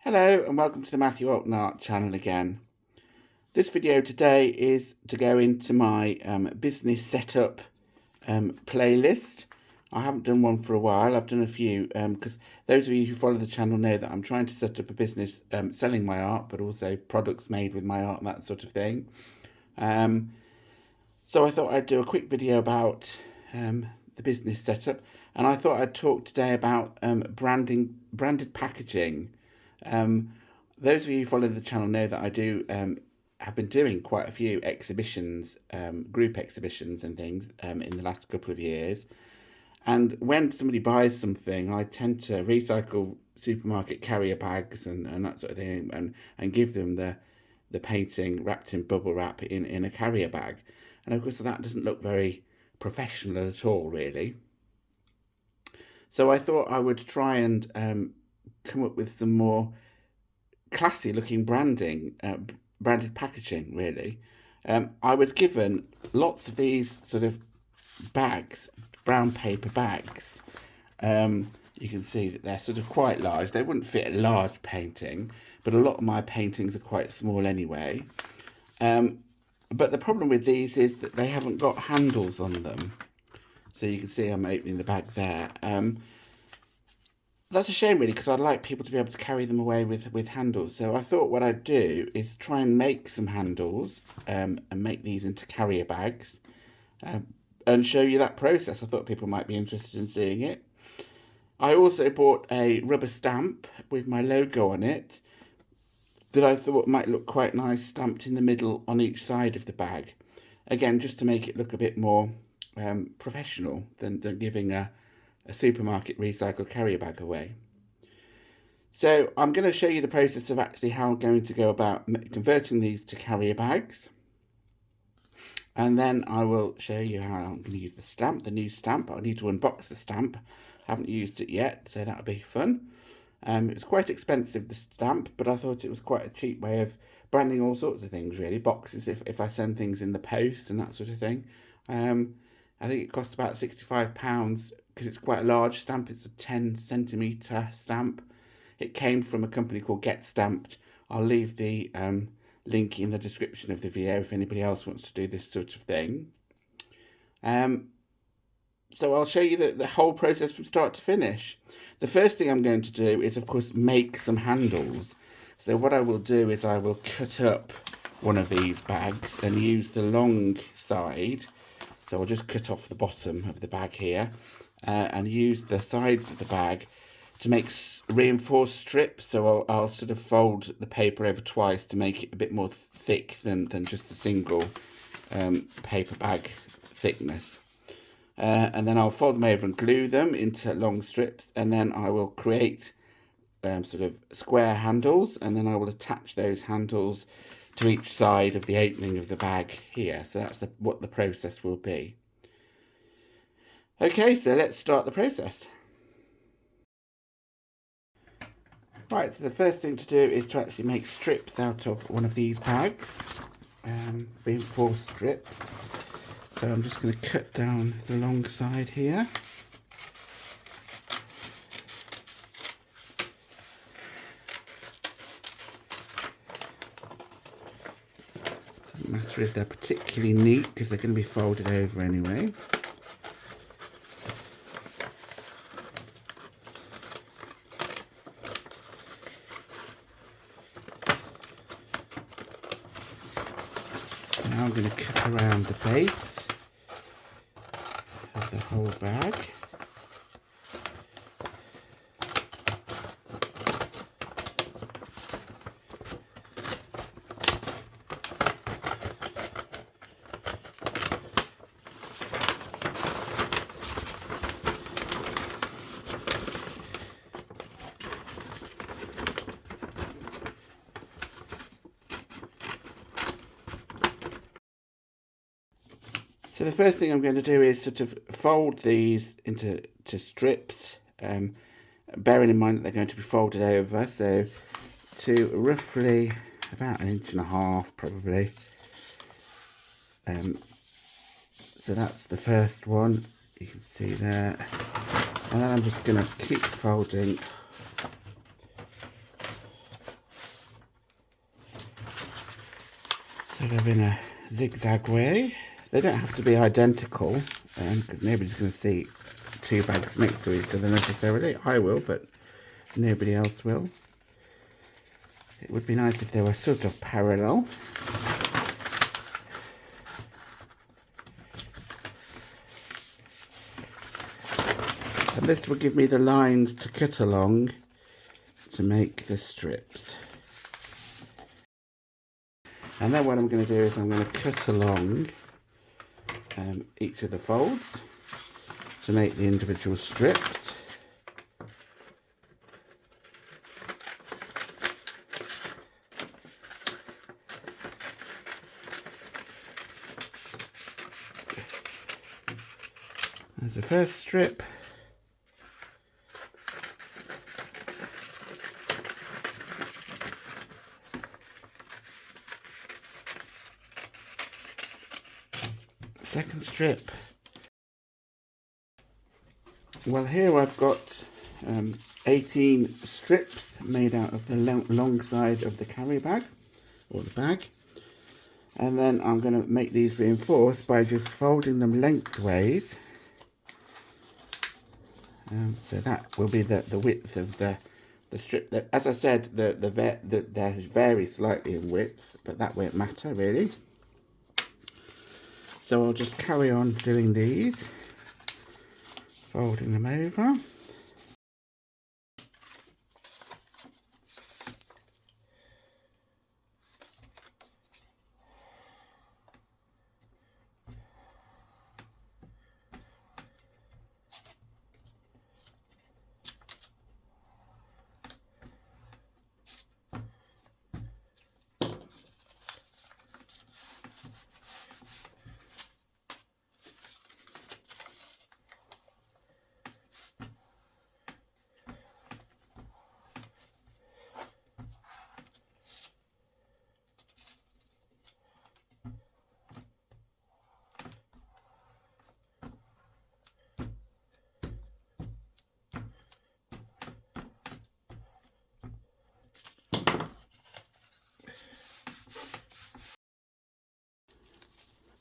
Hello and welcome to the Matthew Allton Art channel again. This video today is to go into my business setup playlist. I haven't done one for a while. I've done a few because those of you who follow the channel know that I'm trying to set up a business selling my art, but also products made with my art and that sort of thing. So I thought I'd do a quick video about the business setup, and I thought I'd talk today about branded packaging. Those of you who follow the channel know that I do have been doing quite a few exhibitions, group exhibitions and things in the last couple of years. And when somebody buys something, I tend to recycle supermarket carrier bags and that sort of thing, and give them the painting wrapped in bubble wrap in a carrier bag. And of course that doesn't look very professional at all, really. So I thought I would try and come up with some more classy looking branded packaging, really. I was given lots of these sort of bags, brown paper bags. You can see that they're sort of quite large. They wouldn't fit a large painting, but a lot of my paintings are quite small anyway. But the problem with these is that they haven't got handles on them. So you can see I'm opening the bag there. That's a shame, really, because I'd like people to be able to carry them away with handles. So I thought what I'd do is try and make some handles and make these into carrier bags and show you that process. I thought people might be interested in seeing it. I also bought a rubber stamp with my logo on it that I thought might look quite nice, stamped in the middle on each side of the bag. Again, just to make it look a bit more professional than giving a supermarket recycled carrier bag away. So I'm going to show you the process of actually how I'm going to go about converting these to carrier bags. And then I will show you how I'm going to use the stamp, the new stamp. I need to unbox the stamp. I haven't used it yet, so that'll be fun. It's quite expensive, the stamp, but I thought it was quite a cheap way of branding all sorts of things, really. Boxes, if I send things in the post and that sort of thing. I think it costs about £65 because it's quite a large stamp. It's a 10cm stamp. It came from a company called Get Stamped. I'll leave the link in the description of the video if anybody else wants to do this sort of thing. So I'll show you the whole process from start to finish. The first thing I'm going to do is, of course, make some handles. So what I will do is I will cut up one of these bags and use the long side. So I'll just cut off the bottom of the bag here and use the sides of the bag to make reinforced strips. So I'll sort of fold the paper over twice to make it a bit more thick than just a single paper bag thickness. And then I'll fold them over and glue them into long strips, and then I will create sort of square handles, and then I will attach those handles to each side of the opening of the bag here. So that's what the process will be. Okay, so let's start the process. Right, so the first thing to do is to actually make strips out of one of these bags, reinforced strips. So I'm just going to cut down the long side here. Doesn't matter if they're particularly neat because they're going to be folded over anyway. Now I'm going to cut around the base of the whole bag. So the first thing I'm going to do is sort of fold these into strips, bearing in mind that they're going to be folded over, so to roughly about 1.5 inches probably. So that's the first one, you can see there, and then I'm just going to keep folding sort of in a zigzag way. They don't have to be identical, because nobody's going to see two bags next to each other necessarily. I will, but nobody else will. It would be nice if they were sort of parallel. And this will give me the lines to cut along to make the strips. And then what I'm going to do is I'm going to cut along each of the folds to make the individual strips. There's the first strip. Second strip. Well, here I've got 18 strips made out of the long side of the carry bag, or the bag. And then I'm going to make these reinforced by just folding them lengthways. So that will be the width of the strip. As I said, they vary slightly in width, but that won't matter really. So I'll just carry on doing these, folding them over.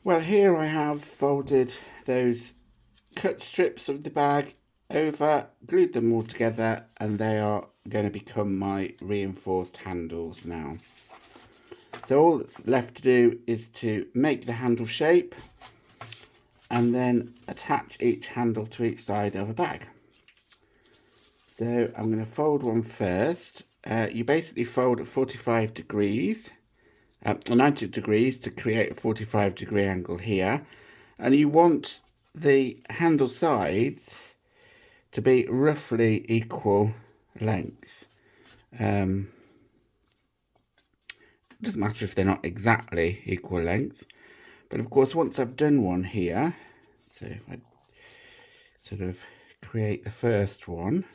Well, here I have folded those cut strips of the bag over, glued them all together, and they are going to become my reinforced handles now. So all that's left to do is to make the handle shape and then attach each handle to each side of a bag. So I'm going to fold one first. You basically fold at 45 degrees. 90 degrees to create a 45-degree angle here, and you want the handle sides to be roughly equal length. It doesn't matter if they're not exactly equal length, but of course once I've done one here, so if I sort of create the first one,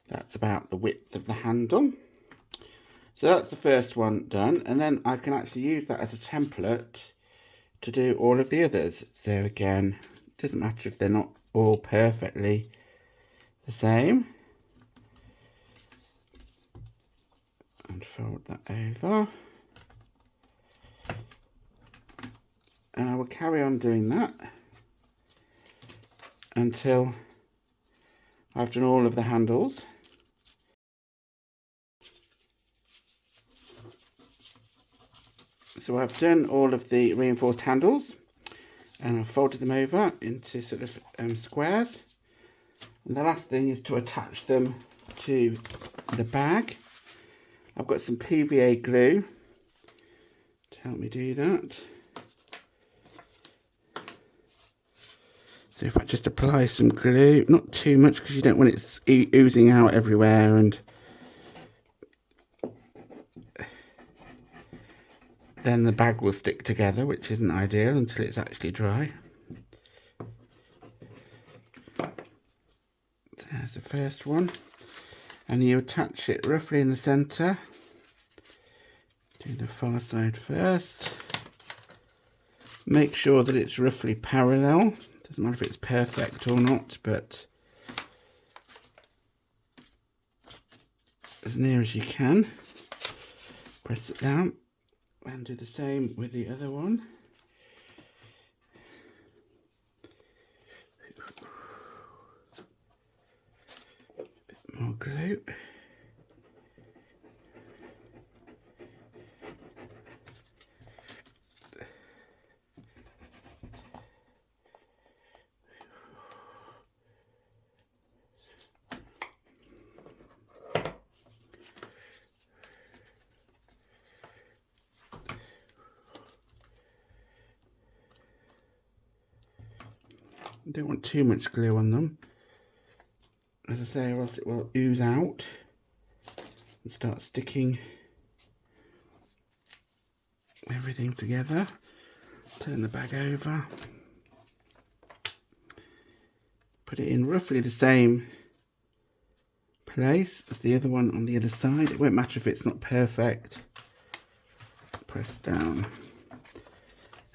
that's about the width of the handle. So that's the first one done, and then I can actually use that as a template to do all of the others. So again, it doesn't matter if they're not all perfectly the same. And fold that over. And I will carry on doing that until I've done all of the handles. So I've done all of the reinforced handles and I've folded them over into sort of squares. And the last thing is to attach them to the bag. I've got some PVA glue to help me do that. So if I just apply some glue, not too much because you don't want it oozing out everywhere, and then the bag will stick together, which isn't ideal until it's actually dry. There's the first one. And you attach it roughly in the centre. Do the far side first. Make sure that it's roughly parallel. Doesn't matter if it's perfect or not, but as near as you can. Press it down and do the same with the other one. A bit more glue. Don't want too much glue on them, as I say, or else it will ooze out and start sticking everything together. Turn the bag over, put it in roughly the same place as the other one on the other side. It won't matter if it's not perfect. Press down,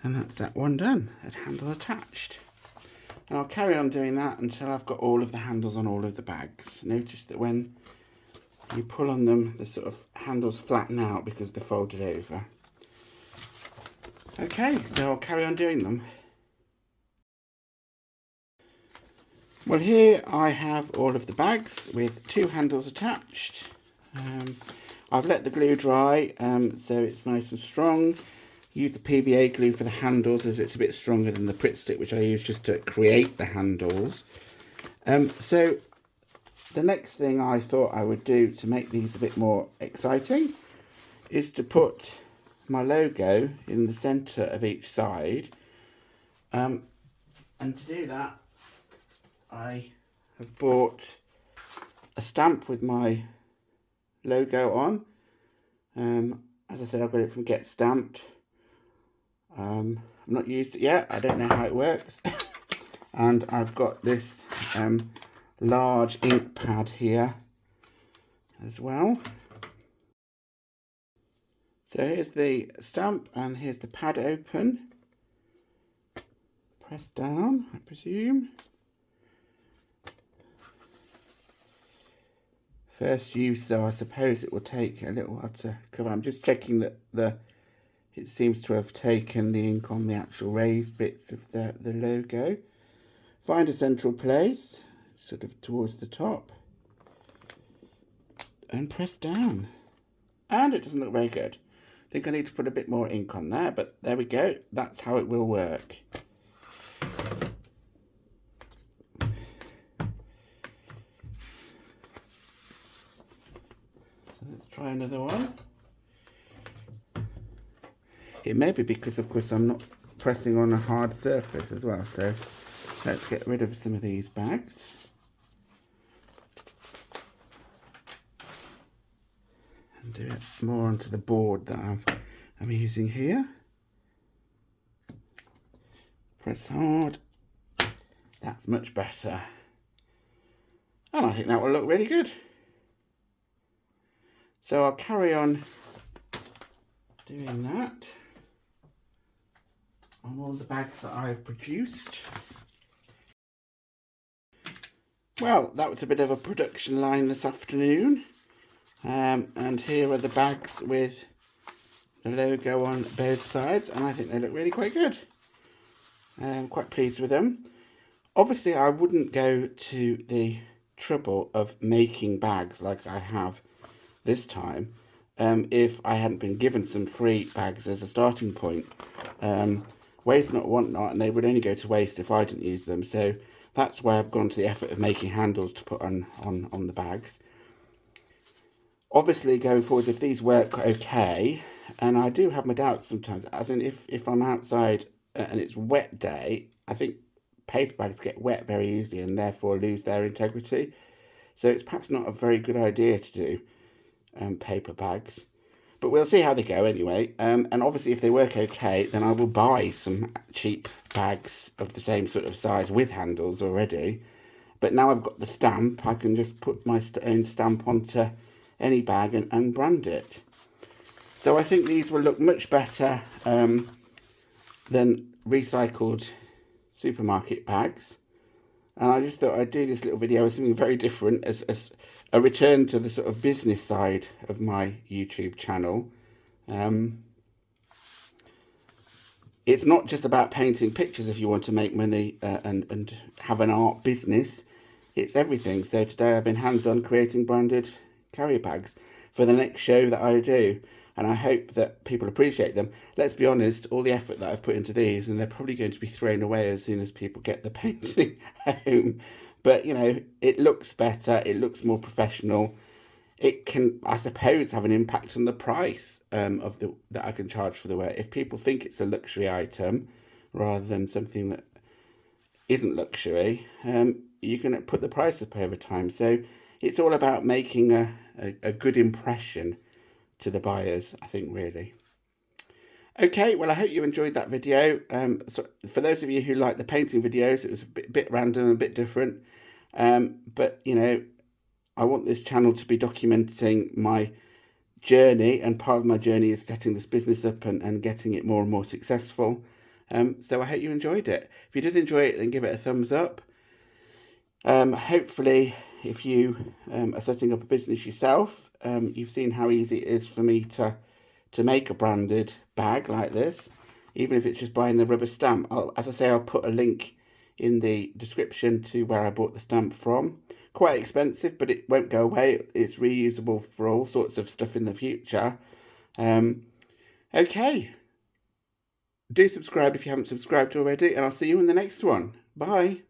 and that's that one done, and handle attached. And I'll carry on doing that until I've got all of the handles on all of the bags. Notice that when you pull on them, the sort of handles flatten out because they're folded over. Okay, so I'll carry on doing them. Well, here I have all of the bags with 2 handles attached. I've let the glue dry so it's nice and strong. Use the PVA glue for the handles as it's a bit stronger than the Pritt stick, which I use just to create the handles. So the next thing I thought I would do to make these a bit more exciting is to put my logo in the centre of each side. And to do that, I have bought a stamp with my logo on. As I said, I got it from Get Stamped. I've not used it yet, I don't know how it works. And I've got this large ink pad here as well. So here's the stamp and here's the pad open. Press down, I presume. First use, though, I suppose it will take a little while to cover. I'm just checking that it seems to have taken the ink on the actual raised bits of the logo. Find a central place, sort of towards the top, and press down. And it doesn't look very good. I think I need to put a bit more ink on there, but there we go. That's how it will work. So let's try another one. It may be because, of course, I'm not pressing on a hard surface as well. So let's get rid of some of these bags. And do it more onto the board that I'm using here. Press hard. That's much better. And I think that will look really good. So I'll carry on doing that on all the bags that I've produced. Well, that was a bit of a production line this afternoon. And here are the bags with the logo on both sides, and I think they look really quite good. I'm quite pleased with them. Obviously, I wouldn't go to the trouble of making bags like I have this time if I hadn't been given some free bags as a starting point. Waste not, want not, and they would only go to waste if I didn't use them. So that's why I've gone to the effort of making handles to put on the bags. Obviously, going forwards, if these work okay, and I do have my doubts sometimes, as in if I'm outside and it's wet day, I think paper bags get wet very easily and therefore lose their integrity. So it's perhaps not a very good idea to do paper bags. But we'll see how they go anyway. And obviously, if they work okay, then I will buy some cheap bags of the same sort of size with handles already. But now I've got the stamp, I can just put my own stamp onto any bag and brand it. So I think these will look much better than recycled supermarket bags. And I just thought I'd do this little video as something very different, as a return to the sort of business side of my YouTube channel. It's not just about painting pictures if you want to make money and have an art business. It's everything. So today I've been hands-on creating branded carrier bags for the next show that I do. And I hope that people appreciate them. Let's be honest, all the effort that I've put into these, and they're probably going to be thrown away as soon as people get the painting home. But, you know, it looks better. It looks more professional. It can, I suppose, have an impact on the price that I can charge for the work. If people think it's a luxury item rather than something that isn't luxury, you can put the price up over time. So it's all about making a good impression to the buyers, I think, really. Okay, well, I hope you enjoyed that video. So for those of you who like the painting videos, it was a bit random, a bit different. But, you know, I want this channel to be documenting my journey, and part of my journey is setting this business up and getting it more and more successful. So I hope you enjoyed it. If you did enjoy it, then give it a thumbs up. Hopefully, if you are setting up a business yourself, you've seen how easy it is for me to make a branded bag like this, even if it's just buying the rubber stamp. As I say, I'll put a link in the description to where I bought the stamp from. Quite expensive, but it won't go away. It's reusable for all sorts of stuff in the future. Okay. Do subscribe if you haven't subscribed already, and I'll see you in the next one. Bye.